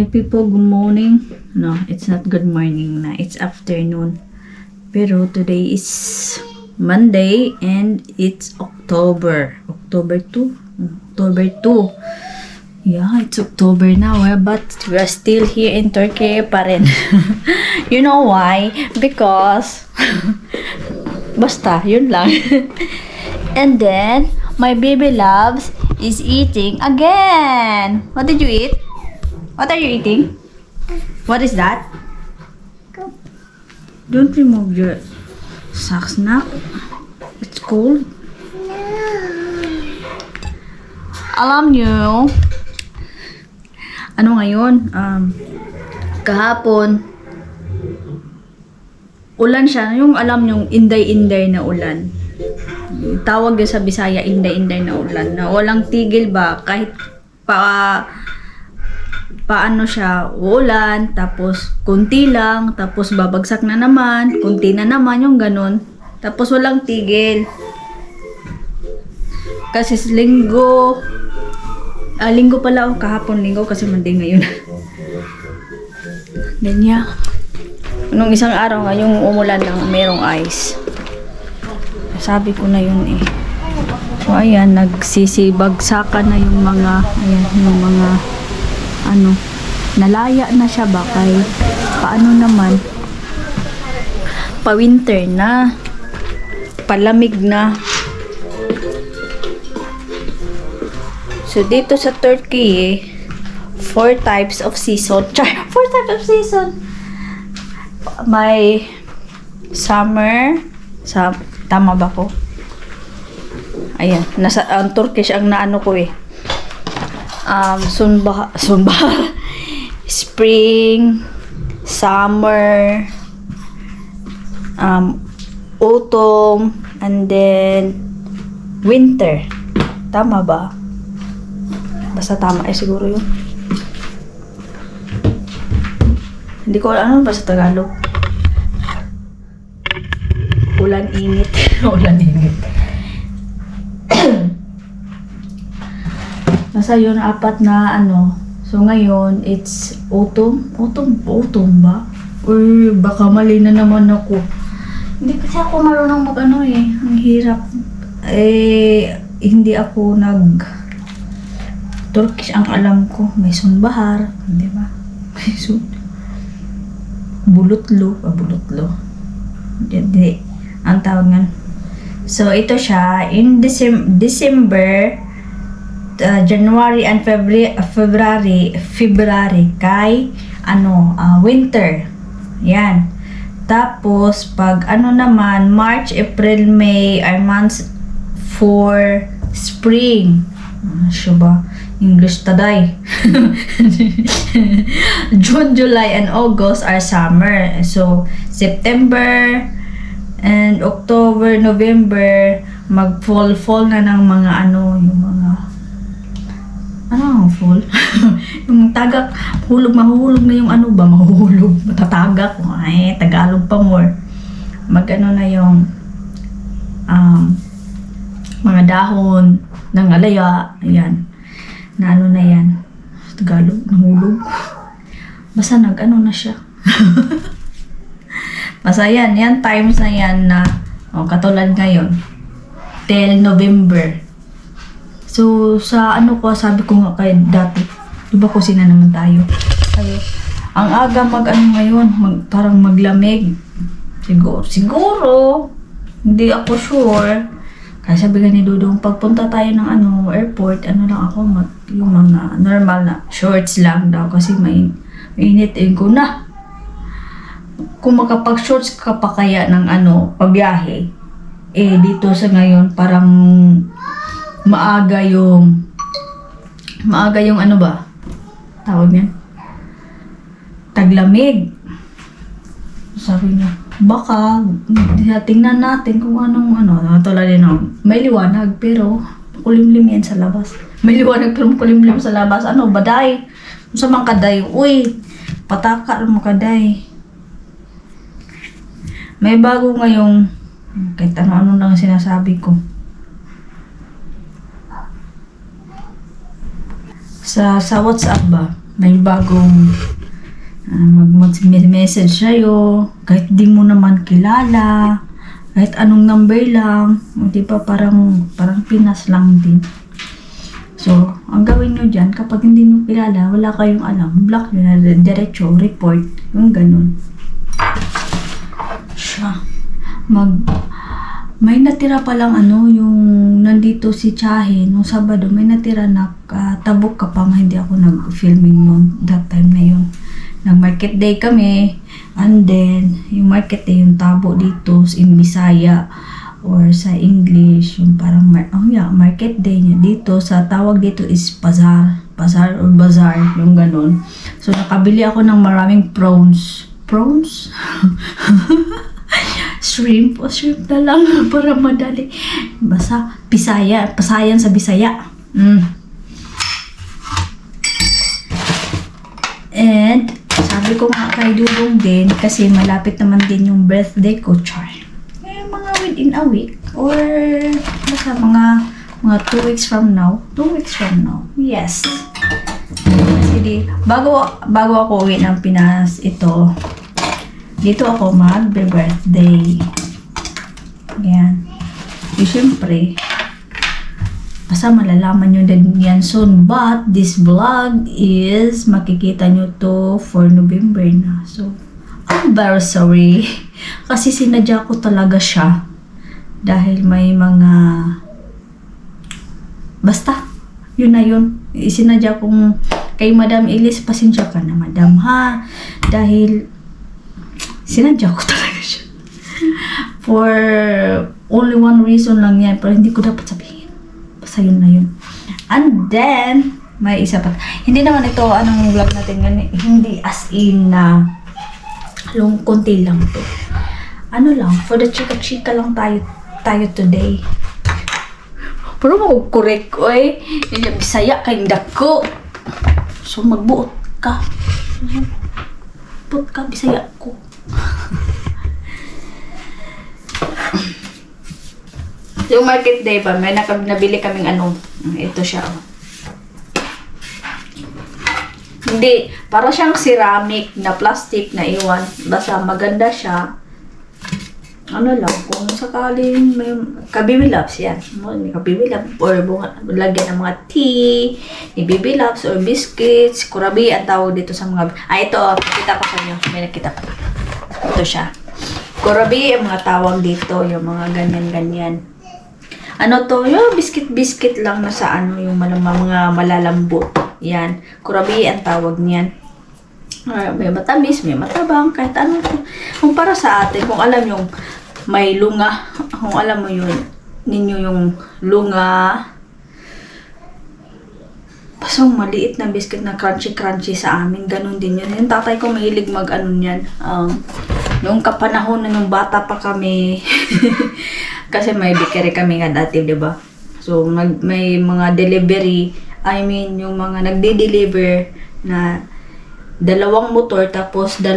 people, good morning. No, it's not good morning na. It's afternoon. Pero today is Monday and it's October. October 2. October 2. Yeah, it's October now, but we're still here in Turkey pa rin. You know why? Because basta, yun lang. And then my baby loves is eating again. What did you eat? What are you eating? What is that? Don't remove your socks now. It's cold. Alam nyo, ano ngayon? Kahapon, ulan siya. Yung alam nyo, inday-inday na ulan. Tawag yun sa Bisaya, inday-inday na ulan. Na walang tigil ba? Kahit paano siya, uulan, tapos kunti lang, tapos babagsak na naman, kunti na naman, yung ganun. Tapos walang tigil. Kasi linggo pala, kahapon linggo, kasi Monday ngayon. Ganyan. Nung isang araw nga, yung umulan lang, merong ice. Sabi ko na yun eh. So ayan, nagsisibagsakan na yung mga, ayan, yung mga nalaya na siya ba kay paano naman pa-winter na, palamig na. So dito sa Turkey 4 types of season. 4 types of season. May summer, tama ba ko? Ayan, nasa Turkish ang naano ko eh. Sunbahar, spring, summer, autumn, and then winter. Tama ba? Basta tama eh siguro yun. Hindi ko alam ba sa Tagalog. Ulan init. Ulan init. Nasa yun, 4 na So ngayon, it's autumn. Autumn ba? Uy, baka mali na naman ako. Hindi kasi ako marunong eh. Ang hirap. Hindi ako Turkish ang alam ko. May sunbahar. Di ba? May bulutlo. Hindi. Ang tawag nga. So, ito siya. In December, January and February kay winter. Yan. Tapos pag naman March, April, May are months for spring. Siya ba? English taday. June, July and August are summer. So September and October, November mag-fall na ng mga yung mga fall? Yung tagak, mahulog na yung mahulog, matatagak, Tagalog pa more. Na yung mga dahon ng alaya, ayan, na na yan, Tagalog, nahulog. Basta na siya. Basta yan times na yan na, katulad ngayon, till November. So, sa ko, sabi ko nga kay dati, diba kusina naman tayo. Ang aga ngayon, parang maglamig. Siguro, hindi ako sure. Kaya sabi ni Dudong, pagpunta tayo ng airport, lang ako, yung mga normal na shorts lang daw kasi mainit ko na. Kung makapag-shorts ka pa kaya ng pabiyahe, dito sa ngayon, parang maaga yung ba? Tawag niyan? Taglamig. Sabi niya, baka tingnan natin kung anong tulad din may liwanag pero kulimlim yan sa labas. May liwanag pero kulimlim sa labas. Baday? Sa mga kaday, uy, pataka mo kaday. May bago ngayong kahit ano lang sinasabi ko. Sa WhatsApp ba? may bagong mag-message sa'yo, kahit di mo naman kilala, kahit anong number lang, di ba parang Pinas lang din. So, ang gawin nyo dyan, kapag hindi nyo kilala, wala kayong alam, block nyo na, diretso, report, yung ganun. Siya. May natira palang yung nandito si Chahin, nung Sabado, may natira na tabok ka pa, hindi ako nag-filming noon, that time na yun. Nag-market day kami, and then, yung market day, yung tabo dito in Bisaya, or sa English, yung parang, market day niya dito, sa tawag dito is bazaar or bazaar, yung ganun. So, nakabili ako ng maraming prawns, shrimp na lang para madali. Basta pasayan sa Bisaya. And sabi ko nga kay Dudong din, kasi malapit naman din yung birthday ko, char. Mga within a week or basta mga 2 weeks from now. 2 weeks from now. Yes. Kasi bago ako uwi ng Pinas, dito ako mag-birthday. Yan. Siyempre, basta malalaman nyo din yan soon. But, this vlog is, makikita nyo to for November na. So, I'm very sorry. Kasi sinadya ko talaga siya. Dahil may mga... Basta, yun na yun. Isinadya kong kay Madam Elise, pasensya ka na, Madam, ha? Dahil, sinadya ko talaga siya. For only one reason lang yan, pero hindi ko dapat sabihin. Basta yun na yun. And then, may isa pa. Hindi naman ito, anong vlog natin ngayon, hindi as in na konti lang to. Ano lang, for the chika-chika lang tayo today. Pero mag-correct ko Bisaya kayong dako. So, magbuot ka. Buot ka, Bisaya ko. Yung market day pa, may nabili kaming ito siya. Hindi, para siyang ceramic na plastic na iwan. Basta maganda siya. Ano lang, kung sakaling may kabibilabs yan. May kabibilabs or lagyan ng mga tea, ibibilabs or biscuits, kurabi ang tawag dito sa mga... ito, nakita ko sa inyo. May nakita pa. Ito siya. Kurabi ang mga tawag dito, yung mga ganyan-ganyan. Ano to? Yung biscuit lang na sa yung mga malalambot. Yan. Kurabi ang tawag niyan. May matamis, may matabang, kahit ano. Kung para sa atin, kung alam yung may lunga, kung alam mo yun, ninyo yung lunga, pasong maliit na biscuit na crunchy sa amin, ganun din yun. Yung tatay ko mahilig niyan. Noong kapanahon na nung bata pa kami, kasi may bakery kami nga dati, di ba? So, may mga delivery, yung mga nagde-deliver na 2 motor, tapos 2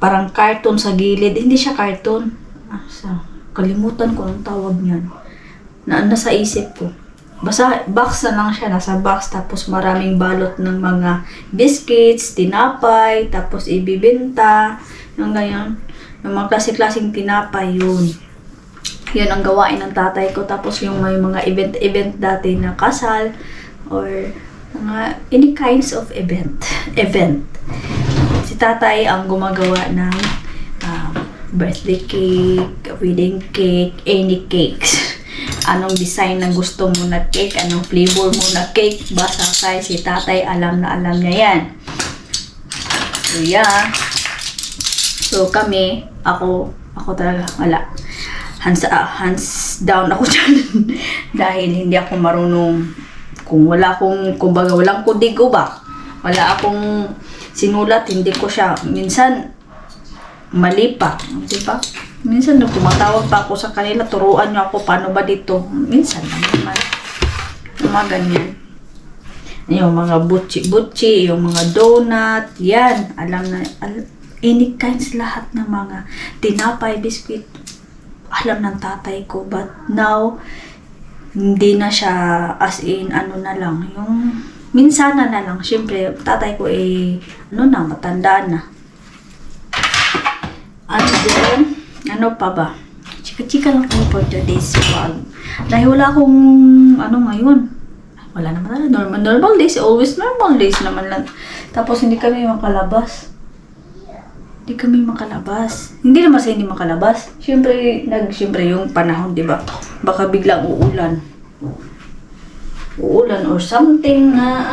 parang carton sa gilid. Hindi siya carton. Kalimutan ko ang tawag niyan. Nasa isip ko. Basta box na lang siya. Nasa box. Tapos maraming balot ng mga biscuits, tinapay, tapos ibibenta. Yung ganyan. Yung mga klase-klaseng tinapay, yun. Yun ang gawain ng tatay ko. Tapos yung may mga event dati na kasal or mga any kinds of event. Si tatay ang gumagawa ng birthday cake, wedding cake, any cakes. Anong design na gusto mo na cake, anong flavor mo na cake, basta kay si tatay alam niya yan. So yeah. So kami, ako talaga wala. Hands down ako dyan. Dahil hindi ako marunong, kumbaga walang kudigo ba? Wala akong sinulat, hindi ko siya, minsan, mali pa, di ba? Minsan, tumatawag pa ako sa kanila, turuan niyo ako, paano ba dito? Minsan lang naman. Yung mga ganyan. Yung mga butchi, yung mga donut, yan, any kinds lahat ng mga tinapay, biscuit, alam ng tatay ko. But now, hindi na siya as in, na lang, yung minsan na lang. Siyempre, tatay ko matanda na. And then, ano pa ba? Chika-chika lang po for today's vlog. Dahil wala akong, ngayon. Wala naman na. Normal days. Always normal days naman lang. Tapos, hindi kami makalabas. Hindi naman sa hindi makalabas. Siyempre yung panahon, di ba? Baka biglang uulan or something na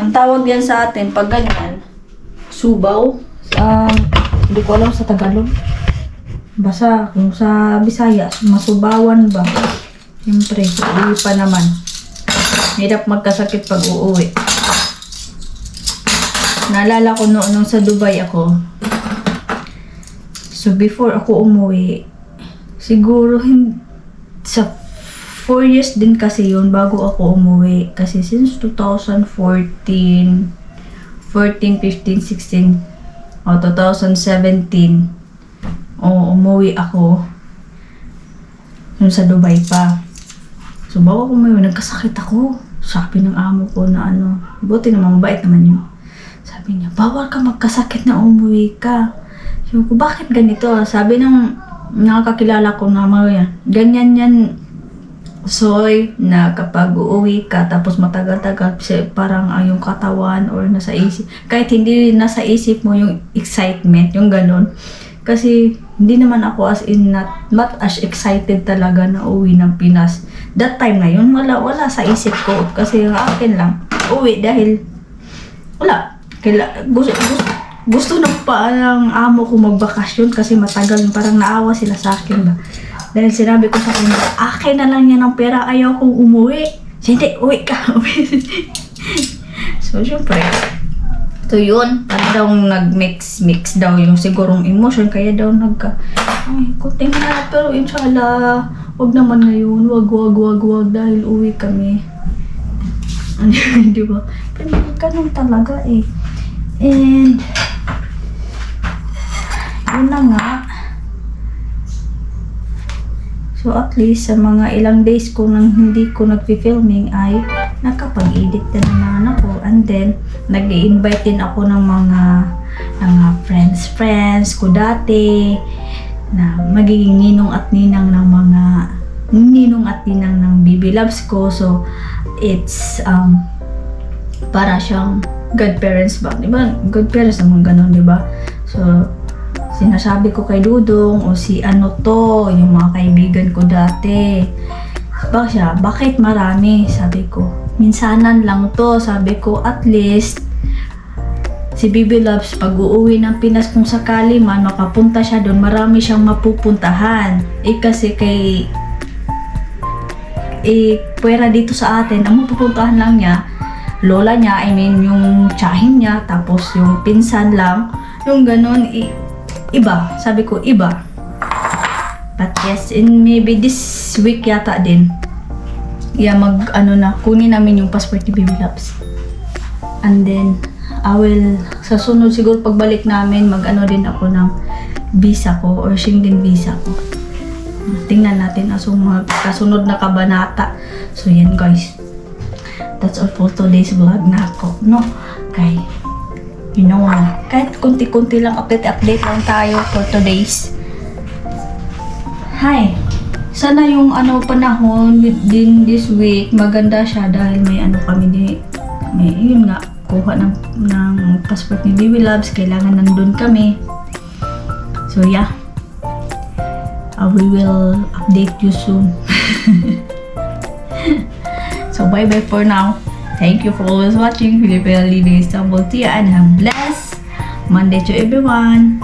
ang tawag yan sa atin pag ganyan, subaw. Hindi ko alam sa Tagalog. Basta kung sa Bisaya, masubawan ba? Siyempre, uuwi pa naman. Hirap magkasakit pag uuwi. Naalala ko nung sa Dubai ako. So, before ako umuwi, siguro sa 4 years din kasi yun bago ako umuwi. Kasi since 2014, 15, 16, o 2017, umuwi ako. Yun sa Dubai pa. So, bago ako umuwi, nagkasakit ako. Sabi ng amo ko na buti naman, mabait naman yun. Sabi niya, bawal ka magkasakit na umuwi ka. Sabi ko, bakit ganito? Sabi ng nakakakilala ko na mga ganyan yan, Soy, na kapag uuwi ka, tapos matagal-tagal, parang yung katawan or nasa isip, kahit hindi nasa isip mo yung excitement, yung ganun. Kasi, hindi naman ako as in not as excited talaga na uwi ng Pinas. That time na yun, wala sa isip ko. Kasi yung akin lang, uwi dahil, wala. Gusto na pa ng amo ko magbakasyon kasi matagal, parang naawa sila sa akin ba. Dahil sinabi ko sa kanya, akin na lang yan ang pera, ayaw kong umuwi. Hindi, uwi ka. So, syempre. So, yun. Parang daw nag-mix daw yung sigurong emotion. Kaya daw kunting na. Pero inshallah, wag naman ngayon. Wag. Dahil uwi kami. Di ba? Pero ganun talaga eh. And, yun na nga. So, at least, sa mga ilang days ko nang hindi ko nag-filming ay nakapag-edit na naman ako. And then, nag-i-invite din ako ng mga friends ko dati na magiging ninong at ninang ng Baby Loves ko. So, it's para siyang godparents ba? Diba? Godparents naman ganun, diba? So, sinasabi ko kay Dudong o yung mga kaibigan ko dati. Bakit marami? Sabi ko, minsanan lang to. Sabi ko, at least, si Baby Loves, pag uuwi ng Pinas kung sakali man, makapunta siya doon, marami siyang mapupuntahan. Kasi pwera dito sa atin, ang mapupuntahan lang niya, lola niya, yung tsahin niya, tapos yung pinsan lang, yung ganun, iba. Sabi ko, iba. But yes, maybe this week yata din. Kunin namin yung passport ni Baby Loves. And then, sa sunod siguro pagbalik namin, din ako ng visa ko or Schengen visa ko. Tingnan natin mga kasunod na kabanata. So, yan guys. That's all for today's vlog na ako. No? Okay. Kahit kunti-kunti lang update lang tayo for today's. Hi! Sana yung panahon din this week, maganda siya dahil may yun nga, kuha ng passport ni Baby Loves, kailangan nandun kami. So yeah, we will update you soon. So bye for now. Thank you for always watching. Philippine Living Istanbul Tia, and have blessed Monday to everyone.